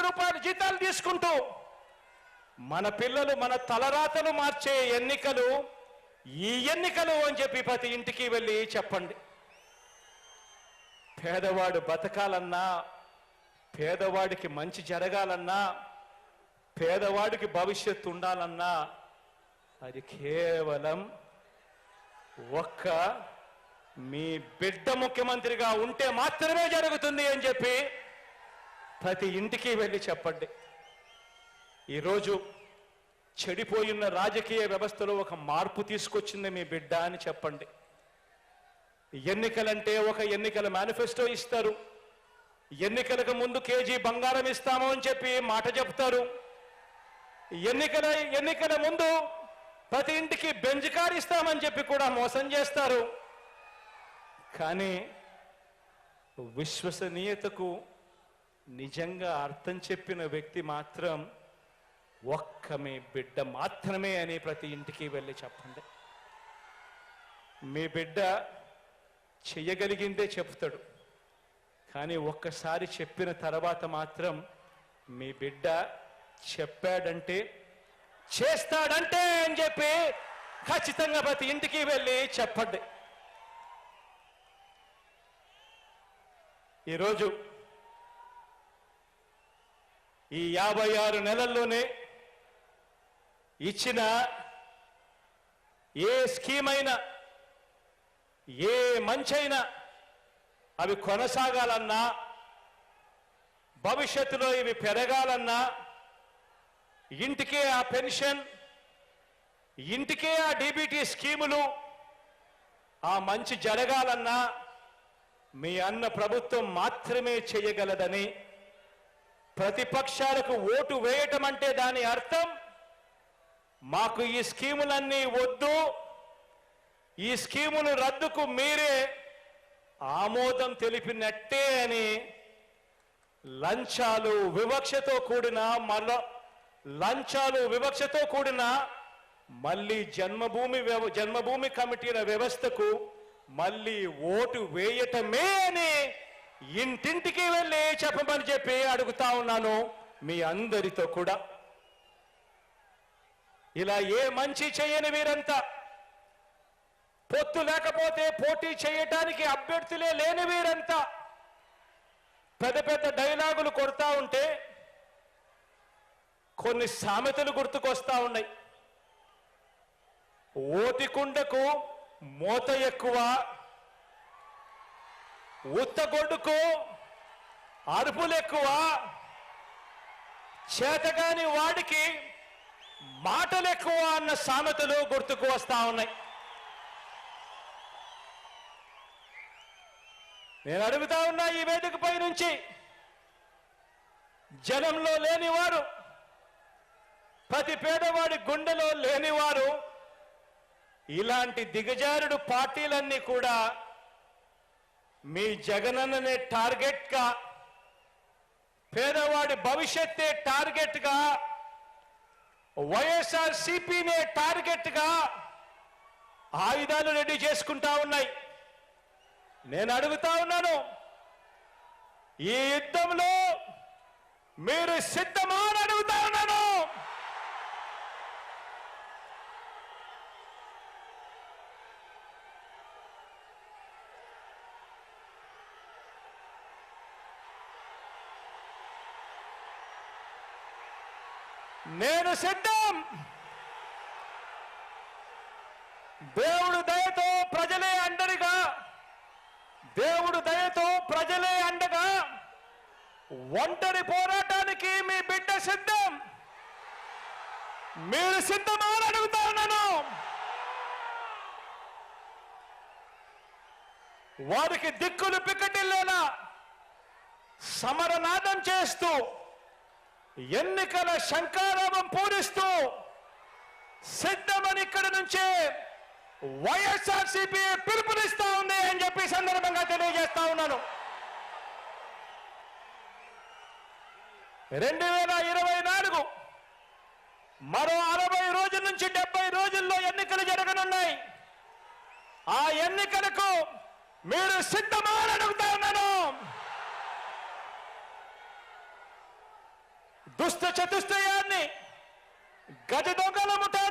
రూపాయలు జీతాలు తీసుకుంటూ మన పిల్లలు మన తలరాతలు మార్చే ఎన్నికలు ఈ ఎన్నికలు అని చెప్పి ప్రతి ఇంటికి వెళ్ళి చెప్పండి. పేదవాడు బతకాలన్నా, పేదవాడికి మంచి జరగాలన్నా, పేదవాడికి భవిష్యత్తు ఉండాలన్నా అది కేవలం ఒక్క మీ బిడ్డ ముఖ్యమంత్రిగా ఉంటే మాత్రమే జరుగుతుంది అని చెప్పి ప్రతి ఇంటికి వెళ్ళి చెప్పండి. ఈరోజు చెడిపోయిన రాజకీయ వ్యవస్థలో ఒక మార్పు తీసుకొచ్చింది మీ బిడ్డ అని చెప్పండి. ఎన్నికలంటే ఒక ఎన్నికల మేనిఫెస్టో ఇస్తారు, ఎన్నికలకు ముందు కేజీ బంగారం ఇస్తాము అని చెప్పి మాట చెప్తారు, ఎన్నికల ముందు ప్రతి ఇంటికి బెంజ్ కార్ ఇస్తామని చెప్పి కూడా మోసం చేస్తారు. కానీ విశ్వసనీయతకు నిజంగా అర్థం చెప్పిన వ్యక్తి మాత్రం ఒక్క మీ బిడ్డ మాత్రమే అని ప్రతి ఇంటికి వెళ్ళి చెప్పండి. మీ బిడ్డ చెయ్యగలిగిందే చెప్తాడు, కానీ ఒక్కసారి చెప్పిన తర్వాత మాత్రం మీ బిడ్డ చెప్పాడంటే చేస్తాడంటే అని చెప్పి ఖచ్చితంగా ప్రతి ఇంటికి వెళ్ళి చెప్పండి. ఈరోజు ఈ 56 నెలల్లోనే ఇచ్చిన ఏ స్కీమ్ అయినా, ఏ మంచైనా అవి కొనసాగాలన్నా, భవిష్యత్తులో ఇవి పెరగాలన్నా, ఇంటికే ఆ పెన్షన్, ఇంటికే ఆ డీబీటీ స్కీములు, ఆ మంచి జరగాలన్నా మీ అన్న ప్రభుత్వం మాత్రమే చేయగలదని, ప్రతిపక్షాలకు ఓటు వేయటం అంటే దాని అర్థం మాకు ఈ స్కీములన్నీ వద్దు, ఈ స్కీములు రద్దుకు మీరే ఆమోదం తెలిపినట్టే అని లంచాలు వివక్షతో కూడిన మళ్ళీ జన్మభూమి కమిటీల వ్యవస్థకు మళ్ళీ ఓటు వేయటమే అని ఇంటింటికి వెళ్ళి చెప్పమని చెప్పి అడుగుతా ఉన్నాను మీ అందరితో కూడా. ఇలా ఏ మంచి చేయని వీరంతా, పొత్తు లేకపోతే పోటీ చేయటానికి అభ్యర్థులే లేని వీరంతా పెద్ద పెద్ద డైలాగులు కొడతా ఉంటే కొన్ని సామెతలు గుర్తుకొస్తా ఉన్నాయి. ఓటికుండకు మోత ఎక్కువ, ఉత్తగొడ్డుకు అరుపులు ఎక్కువ, చేతగాని వాడికి మాటలు ఎక్కువ అన్న సామెతలు గుర్తుకు వస్తా ఉన్నాయి. నేను అడుగుతా ఉన్నా ఈ వేదికపై నుంచి, జనంలో లేనివారు, ప్రతి పేదవాడి గుండెలో లేనివారు, ఇలాంటి దిగజారుడు పార్టీలన్నీ కూడా మీ జగనన్ననే టార్గెట్గా, పేదవాడి భవిష్యత్తే టార్గెట్గా, వైఎస్ఆర్సీపీనే టార్గెట్గా ఆయుధాలు రెడీ చేసుకుంటా ఉన్నాయి. నేను అడుగుతా ఉన్నాను, ఈ యుద్ధంలో మీరు సిద్ధమా అని అడుగుతా ఉన్నాను. నేను సిద్ధం. దేవుడు దయతో ప్రజలే అండగా, దేవుడు దయతో ప్రజలే అండగా, ఒంటరి పోరాటానికి మీ బిడ్డ సిద్ధం. మీరు సిద్ధమా అని అడుగుతా ఉన్నాను. వారికి దిక్కులు పిక్కటిల్లేలా సమరనాదం చేస్తూ, ఎన్నికల శంఖారావం పూరిస్తూ సిద్ధమని ఇక్కడి నుంచే వైఎస్ఆర్సీపీ పిలుపునిస్తా ఉంది అని చెప్పి సందర్భంగా తెలియజేస్తా ఉన్నాను. 2024 మరో 60 రోజుల నుంచి 70 రోజుల్లో ఎన్నికలు జరగనున్నాయి. ఆ ఎన్నికలకు మీరు సిద్ధమా అని అడుగుతా ఉన్నాను. దుష్ట చతుష్టయాన్ని గజ దొంగల ముఠా